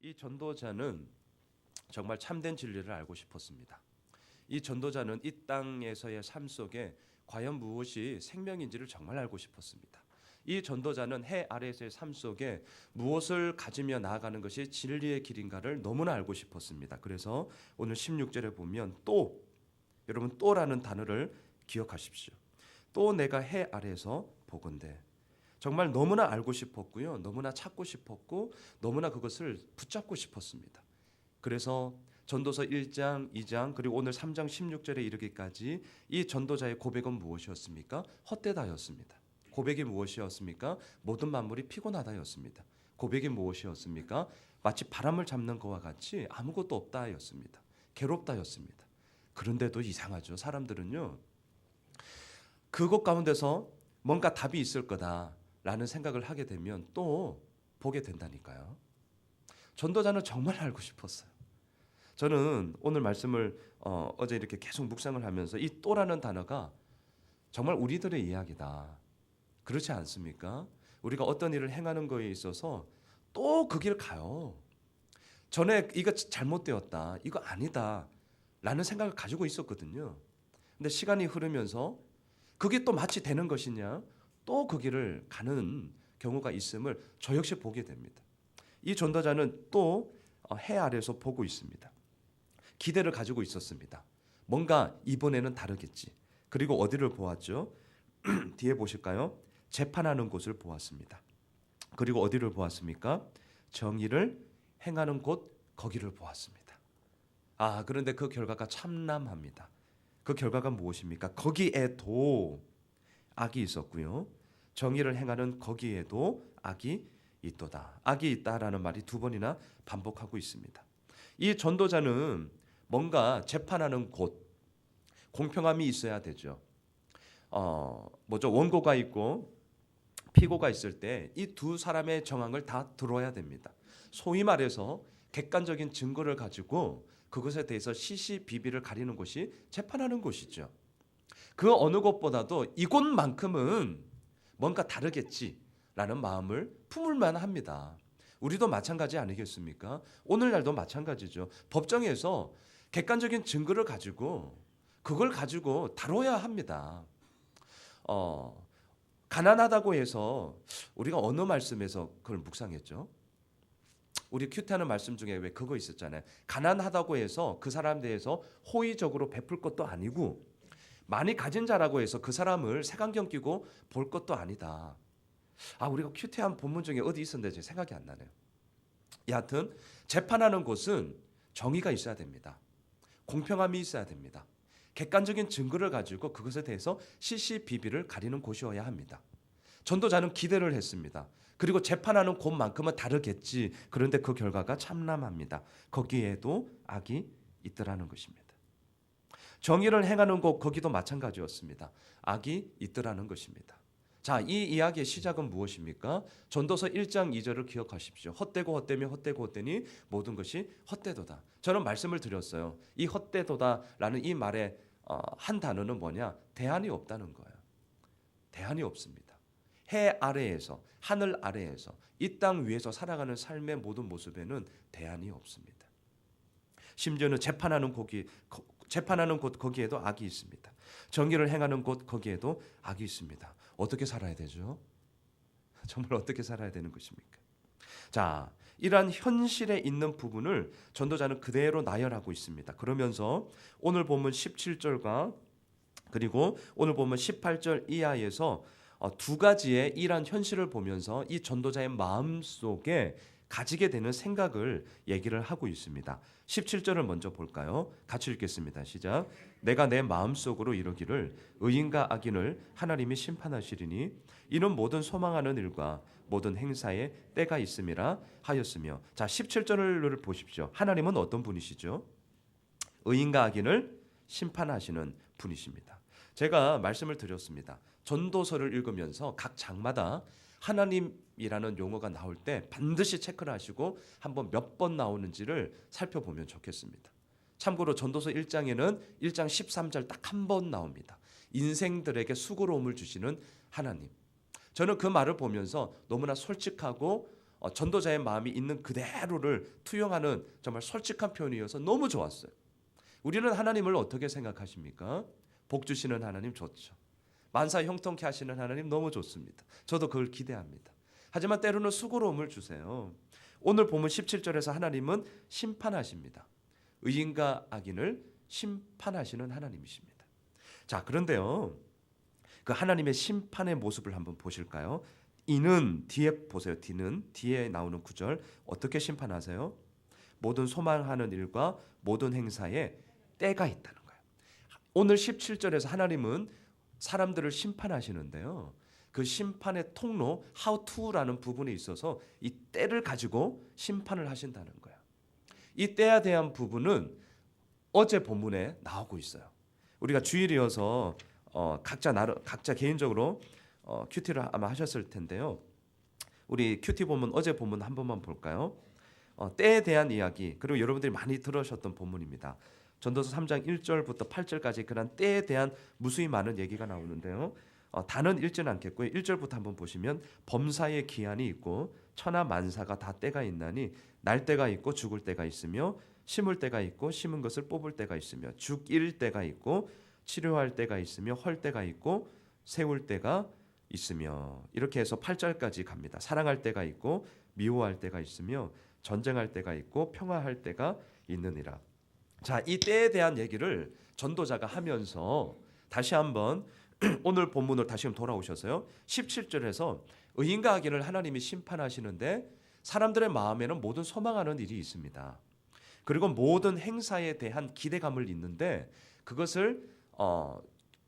이 전도자는 정말 참된 진리를 알고 싶었습니다. 이 전도자는 이 땅에서의 삶 속에 과연 무엇이 생명인지를 정말 알고 싶었습니다. 이 전도자는 해 아래에서의 삶 속에 무엇을 가지며 나아가는 것이 진리의 길인가를 너무나 알고 싶었습니다. 그래서 오늘 16절에 보면 또, 여러분 또라는 단어를 기억하십시오. 또 내가 해 아래에서 보건대. 정말 너무나 알고 싶었고요. 너무나 찾고 싶었고 너무나 그것을 붙잡고 싶었습니다. 그래서 전도서 1장, 2장 그리고 오늘 3장 16절에 이르기까지 이 전도자의 고백은 무엇이었습니까? 헛되다였습니다. 고백이 무엇이었습니까? 모든 만물이 피곤하다였습니다. 고백이 무엇이었습니까? 마치 바람을 잡는 것과 같이 아무것도 없다였습니다. 괴롭다였습니다. 그런데도 이상하죠. 사람들은요. 그것 가운데서 뭔가 답이 있을 거다라는 생각을 하게 되면 또 보게 된다니까요. 전도자는 정말 알고 싶었어요. 저는 오늘 말씀을 어제 이렇게 계속 묵상을 하면서 이 또라는 단어가 정말 우리들의 이야기다. 그렇지 않습니까? 우리가 어떤 일을 행하는 거에 있어서 또 그 길 가요. 전에 이거 잘못되었다. 이거 아니다. 라는 생각을 가지고 있었거든요. 근데 시간이 흐르면서 그게 또 마치 되는 것이냐? 또 그 길을 가는 경우가 있음을 저 역시 보게 됩니다. 이 전도자는 또 해 아래에서 보고 있습니다. 기대를 가지고 있었습니다. 뭔가 이번에는 다르겠지. 그리고 어디를 보았죠? 뒤에 보실까요? 재판하는 곳을 보았습니다. 그리고 어디를 보았습니까? 정의를 행하는 곳 거기를 보았습니다. 그런데 그 결과가 참남합니다. 그 결과가 무엇입니까? 거기에도 악이 있었고요. 정의를 행하는 거기에도 악이 있도다. 악이 있다라는 말이 두 번이나 반복하고 있습니다. 이 전도자는 뭔가 재판하는 곳, 공평함이 있어야 되죠. 원고가 있고 피고가 있을 때 이 두 사람의 정황을 다 들어야 됩니다. 소위 말해서 객관적인 증거를 가지고 그것에 대해서 시시비비를 가리는 곳이 재판하는 곳이죠. 그 어느 곳보다도 이곳만큼은 뭔가 다르겠지라는 마음을 품을만 합니다. 우리도 마찬가지 아니겠습니까? 오늘날도 마찬가지죠. 법정에서 객관적인 증거를 가지고 그걸 가지고 다뤄야 합니다. 가난하다고 해서 우리가 어느 말씀에서 그걸 묵상했죠? 우리 큐티하는 말씀 중에 왜 그거 있었잖아요. 가난하다고 해서 그 사람에 대해서 호의적으로 베풀 것도 아니고 많이 가진 자라고 해서 그 사람을 색안경 끼고 볼 것도 아니다. 우리가 큐티한 본문 중에 어디 있었는데 생각이 안 나네요. 여하튼 재판하는 곳은 정의가 있어야 됩니다. 공평함이 있어야 됩니다. 객관적인 증거를 가지고 그것에 대해서 시시비비를 가리는 곳이어야 합니다. 전도자는 기대를 했습니다. 그리고 재판하는 곳만큼은 다르겠지. 그런데 그 결과가 참남합니다. 거기에도 악이 있더라는 것입니다. 정의를 행하는 곳 거기도 마찬가지였습니다. 악이 있더라는 것입니다. 자, 이 이야기의 시작은 무엇입니까? 전도서 1장 2절을 기억하십시오. 헛되고 헛되며 헛되고 헛되니 모든 것이 헛되도다. 저는 말씀을 드렸어요. 이 헛되도다라는 이 말의 한 단어는 뭐냐? 대안이 없다는 거예요. 대안이 없습니다. 해 아래에서, 하늘 아래에서, 이 땅 위에서 살아가는 삶의 모든 모습에는 대안이 없습니다. 심지어는 재판하는 곳 거기에도 악이 있습니다. 정의를 행하는 곳 거기에도 악이 있습니다. 어떻게 살아야 되죠? 정말 어떻게 살아야 되는 것입니까? 자, 이러한 현실에 있는 부분을 전도자는 그대로 나열하고 있습니다. 그러면서 오늘 본문 17절과 그리고 오늘 본문 18절 이하에서 두 가지의 이러한 현실을 보면서 이 전도자의 마음속에 가지게 되는 생각을 얘기를 하고 있습니다. 17절을 먼저 볼까요? 같이 읽겠습니다. 시작. 내가 내 마음속으로 이르기를 의인과 악인을 하나님이 심판하시리니 이는 모든 소망하는 일과 모든 행사에 때가 있음이라 하였으며. 자, 17절을 보십시오. 하나님은 어떤 분이시죠? 의인과 악인을 심판하시는 분이십니다. 제가 말씀을 드렸습니다. 전도서를 읽으면서 각 장마다 하나님이라는 용어가 나올 때 반드시 체크를 하시고 한번 몇 번 나오는지를 살펴보면 좋겠습니다. 참고로 전도서 1장에는 1장 13절 딱 한 번 나옵니다. 인생들에게 수고로움을 주시는 하나님. 저는 그 말을 보면서 너무나 솔직하고 전도자의 마음이 있는 그대로를 투영하는 정말 솔직한 표현이어서 너무 좋았어요. 우리는 하나님을 어떻게 생각하십니까? 복 주시는 하나님 좋죠. 만사 형통케 하시는 하나님 너무 좋습니다. 저도 그걸 기대합니다. 하지만 때로는 수고로움을 주세요. 오늘 보면 17절에서 하나님은 심판하십니다. 의인과 악인을 심판하시는 하나님이십니다. 자, 그런데요, 그 하나님의 심판의 모습을 한번 보실까요? 이는 뒤에 보세요. 뒤에 나오는 구절 어떻게 심판하세요? 모든 소망하는 일과 모든 행사에 때가 있다는 거예요. 오늘 17절에서 하나님은 사람들을 심판하시는데요, 그 심판의 통로 how to라는 부분에 있어서 이 때를 가지고 심판을 하신다는 거예요. 이 때에 대한 부분은 어제 본문에 나오고 있어요. 우리가 주일이어서 각자 개인적으로 큐티를 아마 하셨을 텐데요. 우리 큐티 본문 어제 본문 한 번만 볼까요? 때에 대한 이야기, 그리고 여러분들이 많이 들으셨던 본문입니다. 전도서 3장 1절부터 8절까지 그런 때에 대한 무수히 많은 얘기가 나오는데요. 다는 읽지는 않겠고요. 1절부터 한번 보시면 범사의 기한이 있고 천하 만사가 다 때가 있나니 날 때가 있고 죽을 때가 있으며 심을 때가 있고 심은 것을 뽑을 때가 있으며 죽일 때가 있고 치료할 때가 있으며 헐 때가 있고 세울 때가 있으며 이렇게 해서 8절까지 갑니다. 사랑할 때가 있고 미워할 때가 있으며 전쟁할 때가 있고 평화할 때가 있느니라. 자, 이 때에 대한 얘기를 전도자가 하면서 다시 한번 오늘 본문으로 다시 돌아오셔서요. 17절에서 의인과 악인을 하나님이 심판하시는데 사람들의 마음에는 모든 소망하는 일이 있습니다. 그리고 모든 행사에 대한 기대감을 있는데 그것을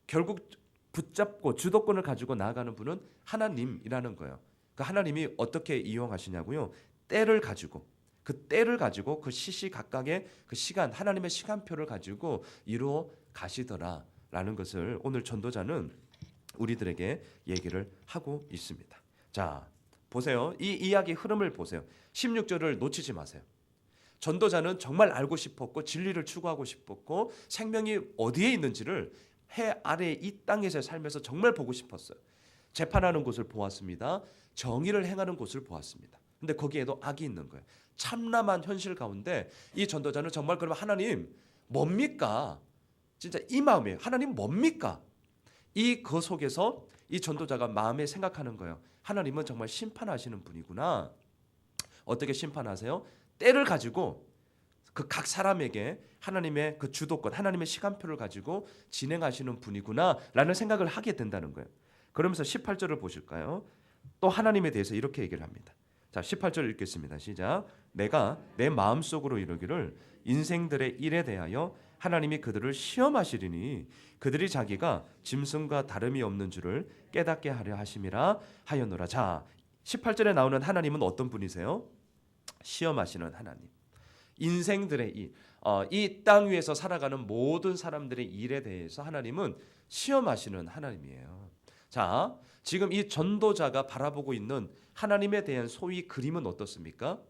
결국 붙잡고 주도권을 가지고 나아가는 분은 하나님이라는 거예요. 그 하나님이 어떻게 이용하시냐고요? 때를 가지고 그 시시각각의 그 시간, 하나님의 시간표를 가지고 이루어 가시더라라는 것을 오늘 전도자는 우리들에게 얘기를 하고 있습니다. 자, 보세요. 이 이야기 흐름을 보세요. 16절을 놓치지 마세요. 전도자는 정말 알고 싶었고 진리를 추구하고 싶었고 생명이 어디에 있는지를 해 아래 이 땅에서 살면서 정말 보고 싶었어요. 재판하는 곳을 보았습니다. 정의를 행하는 곳을 보았습니다. 근데 거기에도 악이 있는 거예요. 참담한 현실 가운데 이 전도자는 정말 그러면 하나님 뭡니까? 진짜 이 마음이에요. 하나님 뭡니까? 그 속에서 이 전도자가 마음에 생각하는 거예요. 하나님은 정말 심판하시는 분이구나. 어떻게 심판하세요? 때를 가지고 그 각 사람에게 하나님의 그 주도권, 하나님의 시간표를 가지고 진행하시는 분이구나라는 생각을 하게 된다는 거예요. 그러면서 18절을 보실까요? 또 하나님에 대해서 이렇게 얘기를 합니다. 자, 18절 읽겠습니다. 시작. 내가 내 마음속으로 이르기를 인생들의 일에 대하여 하나님이 그들을 시험하시리니 그들이 자기가 짐승과 다름이 없는 줄을 깨닫게 하려 하심이라 하였노라. 자, 18절에 나오는 하나님은 어떤 분이세요? 시험하시는 하나님. 인생들의 일, 이 땅 위에서 살아가는 모든 사람들의 일에 대해서 하나님은 시험하시는 하나님이에요. 자, 지금 이 전도자가 바라보고 있는 하나님에 대한 소위 그림은 어떻습니까?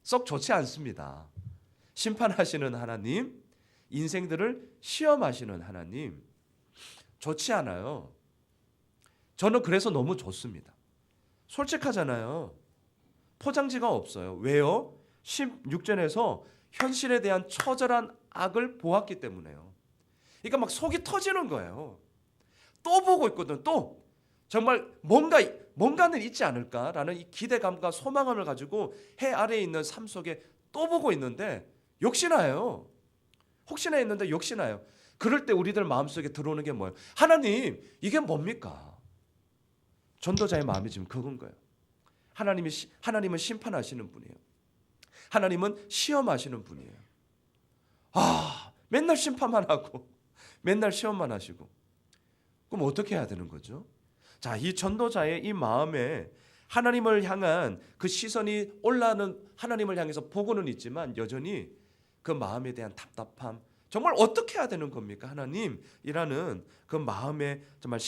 썩 좋지 않습니다. 심판하시는 하나님, 인생들을 시험하시는 하나님, 좋지 않아요. 저는 그래서 너무 좋습니다. 솔직하잖아요. 포장지가 없어요. 왜요? 16절에서 현실에 대한 처절한 악을 보았기 때문에요. 그러니까 막 속이 터지는 거예요. 또 보고 있거든. 또 정말 뭔가는 있지 않을까라는 이 기대감과 소망을 가지고 해 아래에 있는 삶 속에 또 보고 있는데 욕심나요. 혹시나 했는데 욕심나요. 그럴 때 우리들 마음속에 들어오는 게 뭐예요? 하나님, 이게 뭡니까? 전도자의 마음이 지금 그건 거예요. 하나님은 심판하시는 분이에요. 하나님은 시험하시는 분이에요. 맨날 심판만 하고 맨날 시험만 하시고 그럼 어떻게 해야 되는 거죠? 자, 이 전도자의 이 마음에 하나님을 향한 그 시선이 올라오는 하나님을 향해서 보고는 있지만 여전히 그 마음에 대한 답답함, 정말 어떻게 해야 되는 겁니까? 하나님이라는 그 마음의 정말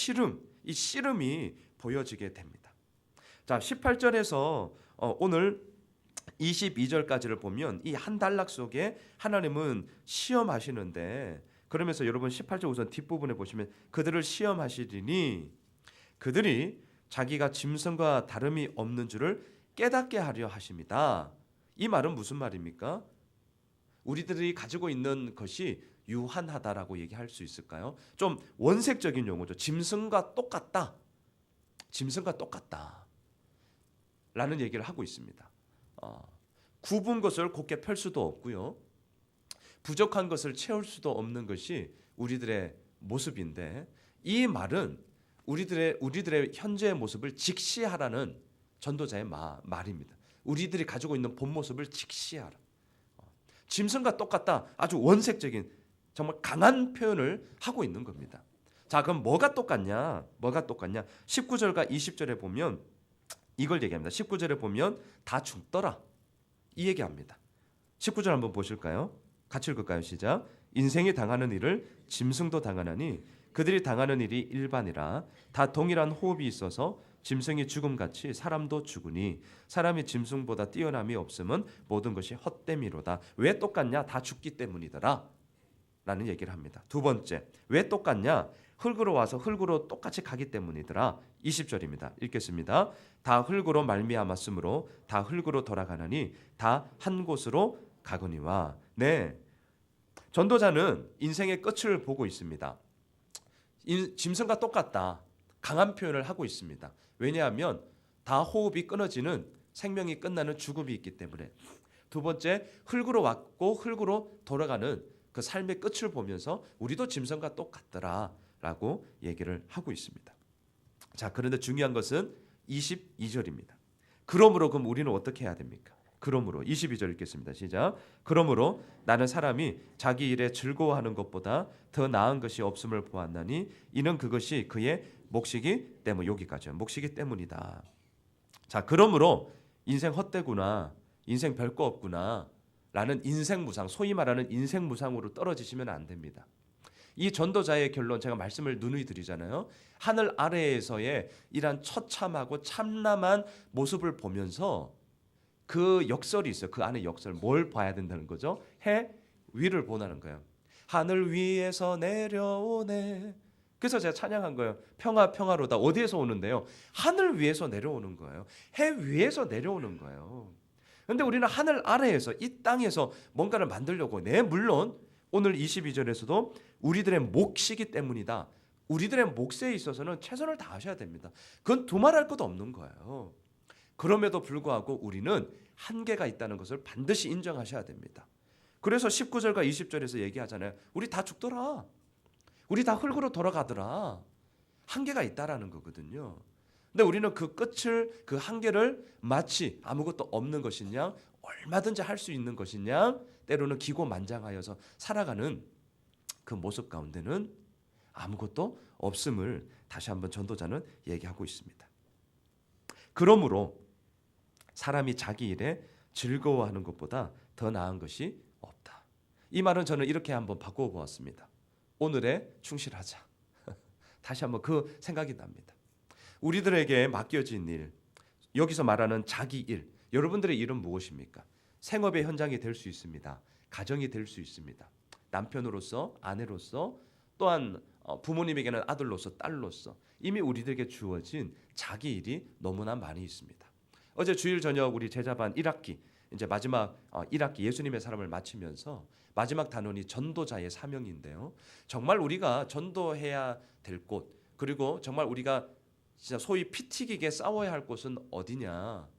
이 씨름이 보여지게 됩니다. 자, 18절에서 오늘 22절까지를 보면 이 한 단락 속에 하나님은 시험하시는데, 그러면서 여러분 18절 우선 뒷부분에 보시면 그들을 시험하시리니 그들이 자기가 짐승과 다름이 없는 줄을 깨닫게 하려 하심이다. 이 말은 무슨 말입니까? 우리들이 가지고 있는 것이 유한하다라고 얘기할 수 있을까요? 좀 원색적인 용어죠. 짐승과 똑같다. 짐승과 똑같다. 라는 얘기를 하고 있습니다. 굽은 것을 곱게 펼 수도 없고요. 부족한 것을 채울 수도 없는 것이 우리들의 모습인데, 이 말은 우리들의 현재의 모습을 직시하라는 전도자의 말입니다. 우리들이 가지고 있는 본 모습을 직시하라. 짐승과 똑같다. 아주 원색적인 정말 강한 표현을 하고 있는 겁니다. 자, 그럼 뭐가 똑같냐? 19절과 20절에 보면 이걸 얘기합니다. 19절에 보면 다 죽더라. 이 얘기합니다. 19절 한번 보실까요? 같이 읽을까요? 시작. 인생이 당하는 일을 짐승도 당하나니 그들이 당하는 일이 일반이라. 다 동일한 호흡이 있어서 짐승이 죽음같이 사람도 죽으니 사람이 짐승보다 뛰어남이 없음은 모든 것이 헛됨이로다. 왜 똑같냐? 다 죽기 때문이더라 라는 얘기를 합니다. 두 번째, 왜 똑같냐? 흙으로 와서 흙으로 똑같이 가기 때문이더라. 20절입니다. 읽겠습니다. 다 흙으로 말미암았으므로 다 흙으로 돌아가나니 다 한 곳으로 가거니와. 네, 전도자는 인생의 끝을 보고 있습니다. 짐승과 똑같다. 강한 표현을 하고 있습니다. 왜냐하면 다 호흡이 끊어지는, 생명이 끝나는 죽음이 있기 때문에. 두 번째, 흙으로 왔고 흙으로 돌아가는 그 삶의 끝을 보면서 우리도 짐승과 똑같더라라고 얘기를 하고 있습니다. 자, 그런데 중요한 것은 22절입니다. 그러므로 그럼 우리는 어떻게 해야 됩니까? 그러므로 22절 읽겠습니다. 시작. 그러므로 나는 사람이 자기 일에 즐거워하는 것보다 더 나은 것이 없음을 보았나니 이는 그것이 그의 몫이기 때문. 여기까지요. 몫이기 때문이다. 자, 그러므로 인생 헛되구나, 인생 별거 없구나 라는 인생 무상, 소위 말하는 인생 무상으로 떨어지시면 안 됩니다. 이 전도자의 결론, 제가 말씀을 누누이 드리잖아요. 하늘 아래에서의 이런 처참하고 참남한 모습을 보면서 그 역설이 있어요. 그 안에 역설, 뭘 봐야 된다는 거죠? 해 위를 보라는 거예요. 하늘 위에서 내려오네. 그래서 제가 찬양한 거예요. 평화 평화로다. 어디에서 오는데요? 하늘 위에서 내려오는 거예요. 해 위에서 내려오는 거예요. 그런데 우리는 하늘 아래에서, 이 땅에서 뭔가를 만들려고, 네, 물론 오늘 22절에서도 우리들의 몫이기 때문이다. 우리들의 몫에 있어서는 최선을 다하셔야 됩니다. 그건 두말할 것도 없는 거예요. 그럼에도 불구하고 우리는 한계가 있다는 것을 반드시 인정하셔야 됩니다. 그래서 19절과 20절에서 얘기하잖아요. 우리 다 죽더라. 우리 다 흙으로 돌아가더라. 한계가 있다라는 거거든요. 근데 우리는 그 끝을, 그 한계를 마치 아무것도 없는 것이냐, 얼마든지 할 수 있는 것이냐, 때로는 기고만장하여서 살아가는 그 모습 가운데는 아무것도 없음을 다시 한번 전도자는 얘기하고 있습니다. 그러므로 사람이 자기 일에 즐거워하는 것보다 더 나은 것이 없다. 이 말은 저는 이렇게 한번 바꾸어 보았습니다. 오늘에 충실하자. 다시 한번 그 생각이 납니다. 우리들에게 맡겨진 일, 여기서 말하는 자기 일, 여러분들의 일은 무엇입니까? 생업의 현장이 될 수 있습니다. 가정이 될 수 있습니다. 남편으로서, 아내로서, 또한 부모님에게는 아들로서, 딸로서 이미 우리들에게 주어진 자기 일이 너무나 많이 있습니다. 어제 주일 저녁 우리 제자반 1학기, 이제 마지막 1학기 예수님의 사람을 마치면서 마지막 단원이 전도자의 사명인데요. 정말 우리가 전도해야 될 곳, 그리고 정말 우리가 진짜 소위 피 튀기게 싸워야 할 곳은 어디냐?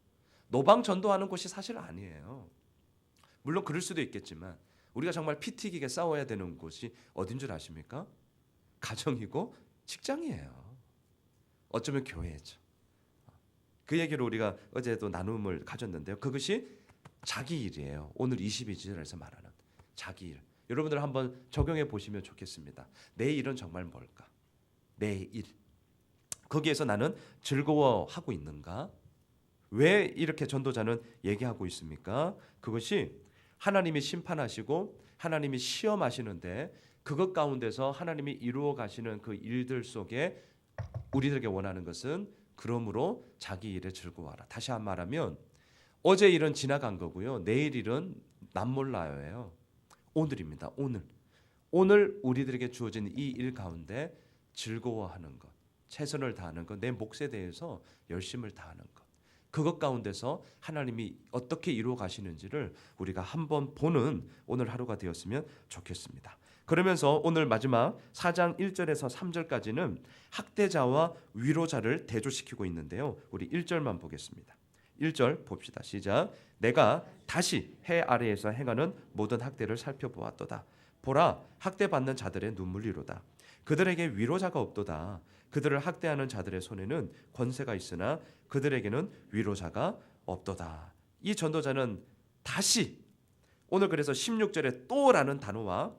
노방 전도하는 곳이 사실 아니에요. 물론 그럴 수도 있겠지만 우리가 정말 피 튀기게 싸워야 되는 곳이 어딘 줄 아십니까? 가정이고 직장이에요. 어쩌면 교회죠. 그 얘기를 우리가 어제도 나눔을 가졌는데요. 그것이 자기 일이에요. 오늘 22절에서 말하는 자기 일. 여러분들 한번 적용해 보시면 좋겠습니다. 내 일은 정말 뭘까? 내 일. 거기에서 나는 즐거워하고 있는가? 왜 이렇게 전도자는 얘기하고 있습니까? 그것이 하나님이 심판하시고 하나님이 시험하시는데 그것 가운데서 하나님이 이루어 가시는 그 일들 속에 우리들에게 원하는 것은 그러므로 자기 일에 즐거워하라. 다시 한 말하면 어제 일은 지나간 거고요. 내일 일은 남몰라요예요. 오늘입니다. 오늘 우리들에게 주어진 이 일 가운데 즐거워하는 것, 최선을 다하는 것, 내 몫에 대해서 열심을 다하는 것. 그것 가운데서 하나님이 어떻게 이루어 가시는지를 우리가 한번 보는 오늘 하루가 되었으면 좋겠습니다. 그러면서 오늘 마지막 4장 1절에서 3절까지는 학대자와 위로자를 대조시키고 있는데요. 우리 1절만 보겠습니다. 1절 봅시다. 시작. 내가 다시 해 아래에서 행하는 모든 학대를 살펴보았도다. 보라, 학대받는 자들의 눈물이로다. 그들에게 위로자가 없도다. 그들을 학대하는 자들의 손에는 권세가 있으나 그들에게는 위로자가 없도다. 이 전도자는 다시, 오늘 그래서 16절에 또라는 단어와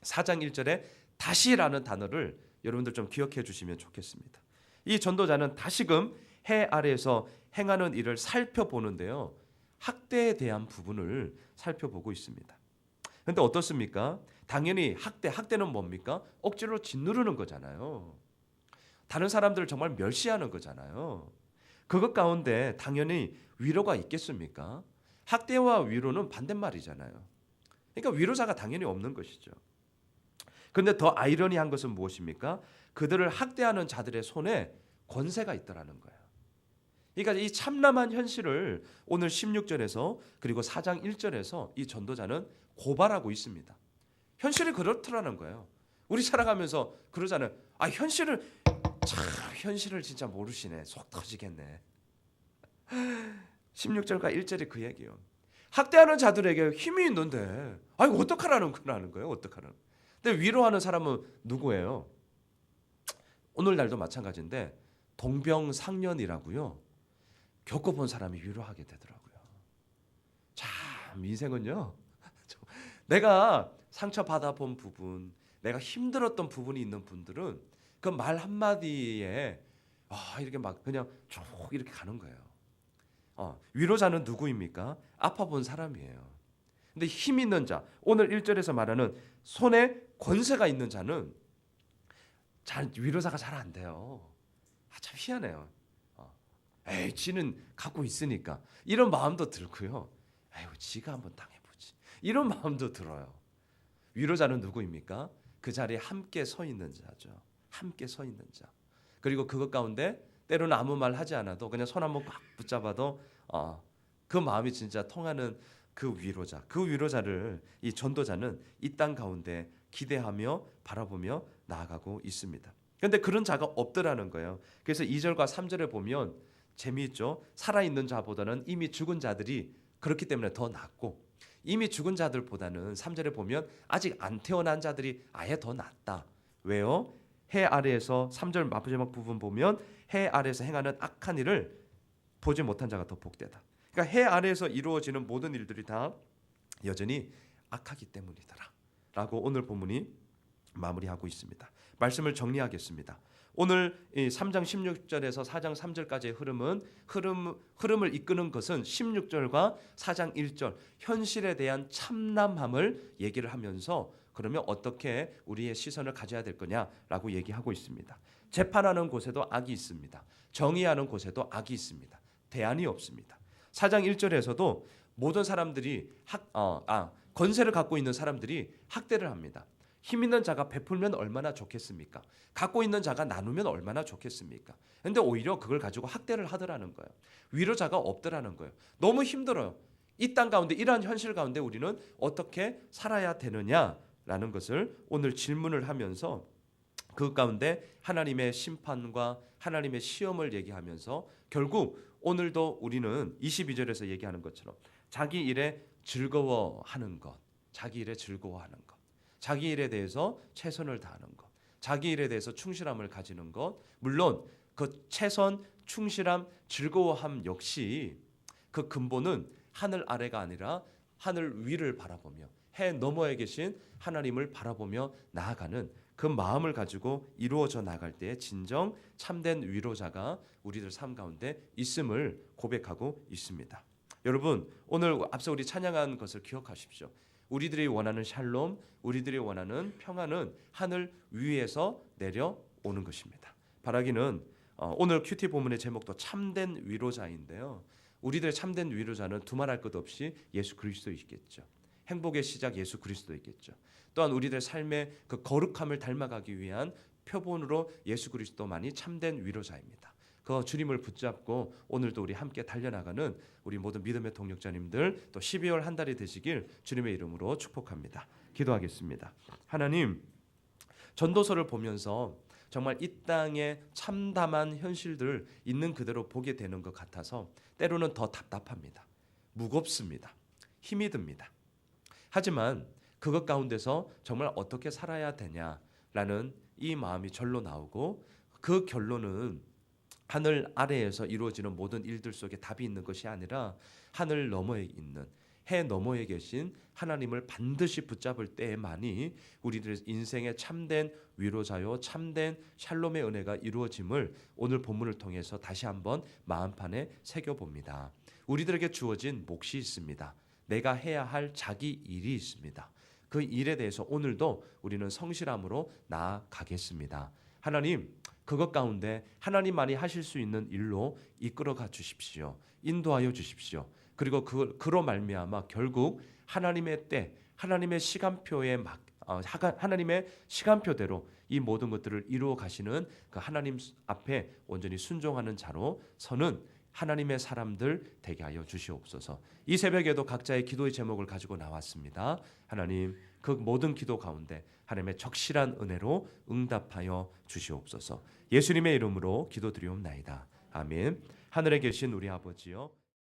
4장 1절에 다시라는 단어를 여러분들 좀 기억해 주시면 좋겠습니다. 이 전도자는 다시금 해 아래에서 행하는 일을 살펴보는데요. 학대에 대한 부분을 살펴보고 있습니다. 그런데 어떻습니까? 당연히 학대는 뭡니까? 억지로 짓누르는 거잖아요. 다른 사람들을 정말 멸시하는 거잖아요. 그것 가운데 당연히 위로가 있겠습니까? 학대와 위로는 반대말이잖아요. 그러니까 위로자가 당연히 없는 것이죠. 그런데 더 아이러니한 것은 무엇입니까? 그들을 학대하는 자들의 손에 권세가 있더라는 거예요. 그러니까 이 참담한 현실을 오늘 16절에서 그리고 4장 1절에서 이 전도자는 고발하고 있습니다. 현실이 그렇더라는 거예요. 우리 살아가면서 그러잖아요. 현실을 진짜 모르시네. 속 터지겠네. 16절과 1절이 그 얘기예요. 학대하는 자들에게 힘이 있는데 어떡하라는 거예요. 어떡하라는. 근데 위로하는 사람은 누구예요? 오늘날도 마찬가지인데 동병상련이라고요. 겪어본 사람이 위로하게 되더라고요. 참 인생은요. 내가 상처받아본 부분, 내가 힘들었던 부분이 있는 분들은 그 말 한마디에 이렇게 막 그냥 쭉 이렇게 가는 거예요. 위로자는 누구입니까? 아파본 사람이에요. 근데 힘 있는 자, 오늘 1절에서 말하는 손에 권세가 있는 자는 위로자가 잘 안 돼요. 참 희한해요. 지는 갖고 있으니까 이런 마음도 들고요. 지가 한번 당해보지 이런 마음도 들어요. 위로자는 누구입니까? 그 자리에 함께 서 있는 자죠. 함께 서 있는 자. 그리고 그것 가운데 때로는 아무 말 하지 않아도 그냥 손 한번 꽉 붙잡아도 그 마음이 진짜 통하는 그 위로자. 그 위로자를 이 전도자는 이 땅 가운데 기대하며 바라보며 나아가고 있습니다. 그런데 그런 자가 없더라는 거예요. 그래서 2절과 3절에 보면 재미있죠. 살아있는 자보다는 이미 죽은 자들이 그렇기 때문에 더 낫고, 이미 죽은 자들보다는 3절에 보면 아직 안 태어난 자들이 아예 더 낫다. 왜요? 해 아래에서 3절 마지막 부분 보면 해 아래에서 행하는 악한 일을 보지 못한 자가 더 복되다. 그러니까 해 아래에서 이루어지는 모든 일들이 다 여전히 악하기 때문이더라 라고 오늘 본문이 마무리하고 있습니다. 말씀을 정리하겠습니다. 오늘 3장 16절에서 4장 3절까지의 흐름을 이끄는 것은 16절과 4장 1절 현실에 대한 참남함을 얘기를 하면서 그러면 어떻게 우리의 시선을 가져야 될 거냐라고 얘기하고 있습니다. 재판하는 곳에도 악이 있습니다. 정의하는 곳에도 악이 있습니다. 대안이 없습니다. 4장 1절에서도 모든 사람들이 권세를 갖고 있는 사람들이 학대를 합니다. 힘 있는 자가 베풀면 얼마나 좋겠습니까? 갖고 있는 자가 나누면 얼마나 좋겠습니까? 그런데 오히려 그걸 가지고 학대를 하더라는 거예요. 위로자가 없더라는 거예요. 너무 힘들어요. 이 땅 가운데 이러한 현실 가운데 우리는 어떻게 살아야 되느냐라는 것을 오늘 질문을 하면서 그 가운데 하나님의 심판과 하나님의 시험을 얘기하면서 결국 오늘도 우리는 22절에서 얘기하는 것처럼 자기 일에 즐거워하는 것, 자기 일에 즐거워하는 것, 자기 일에 대해서 최선을 다하는 것, 자기 일에 대해서 충실함을 가지는 것, 물론 그 최선, 충실함, 즐거워함 역시 그 근본은 하늘 아래가 아니라 하늘 위를 바라보며 해 너머에 계신 하나님을 바라보며 나아가는 그 마음을 가지고 이루어져 나갈 때에 진정 참된 위로자가 우리들 삶 가운데 있음을 고백하고 있습니다. 여러분, 오늘 앞서 우리 찬양한 것을 기억하십시오. 우리들이 원하는 샬롬, 우리들이 원하는 평안은 하늘 위에서 내려오는 것입니다. 바라기는 오늘 큐티 본문의 제목도 참된 위로자인데요. 우리들의 참된 위로자는 두말할 것 없이 예수 그리스도이겠죠. 행복의 시작 예수 그리스도이겠죠. 또한 우리들 삶의 그 거룩함을 닮아가기 위한 표본으로 예수 그리스도만이 참된 위로자입니다. 그 주님을 붙잡고 오늘도 우리 함께 달려나가는 우리 모든 믿음의 동력자님들 또 12월 한 달이 되시길 주님의 이름으로 축복합니다. 기도하겠습니다. 하나님, 전도서를 보면서 정말 이 땅에 참담한 현실들 있는 그대로 보게 되는 것 같아서 때로는 더 답답합니다. 무겁습니다. 힘이 듭니다. 하지만 그것 가운데서 정말 어떻게 살아야 되냐라는 이 마음이 절로 나오고 그 결론은 하늘 아래에서 이루어지는 모든 일들 속에 답이 있는 것이 아니라 하늘 너머에 있는 해 너머에 계신 하나님을 반드시 붙잡을 때에만이 우리들의 인생의 참된 위로자요 참된 샬롬의 은혜가 이루어짐을 오늘 본문을 통해서 다시 한번 마음판에 새겨봅니다. 우리들에게 주어진 몫이 있습니다. 내가 해야 할 자기 일이 있습니다. 그 일에 대해서 오늘도 우리는 성실함으로 나아가겠습니다. 하나님, 그것 가운데 하나님만이 하실 수 있는 일로 이끌어가 주십시오. 인도하여 주십시오. 그리고 그로 말미암아 결국 하나님의 때, 하나님의 시간표에 하나님의 시간표대로 이 모든 것들을 이루어 가시는 그 하나님 앞에 온전히 순종하는 자로 서는 하나님의 사람들 되게 하여 주시옵소서. 이 새벽에도 각자의 기도의 제목을 가지고 나왔습니다. 하나님, 그 모든 기도 가운데 하나님의 적실한 은혜로 응답하여 주시옵소서. 예수님의 이름으로 기도드리옵나이다. 아멘. 하늘에 계신 우리 아버지여,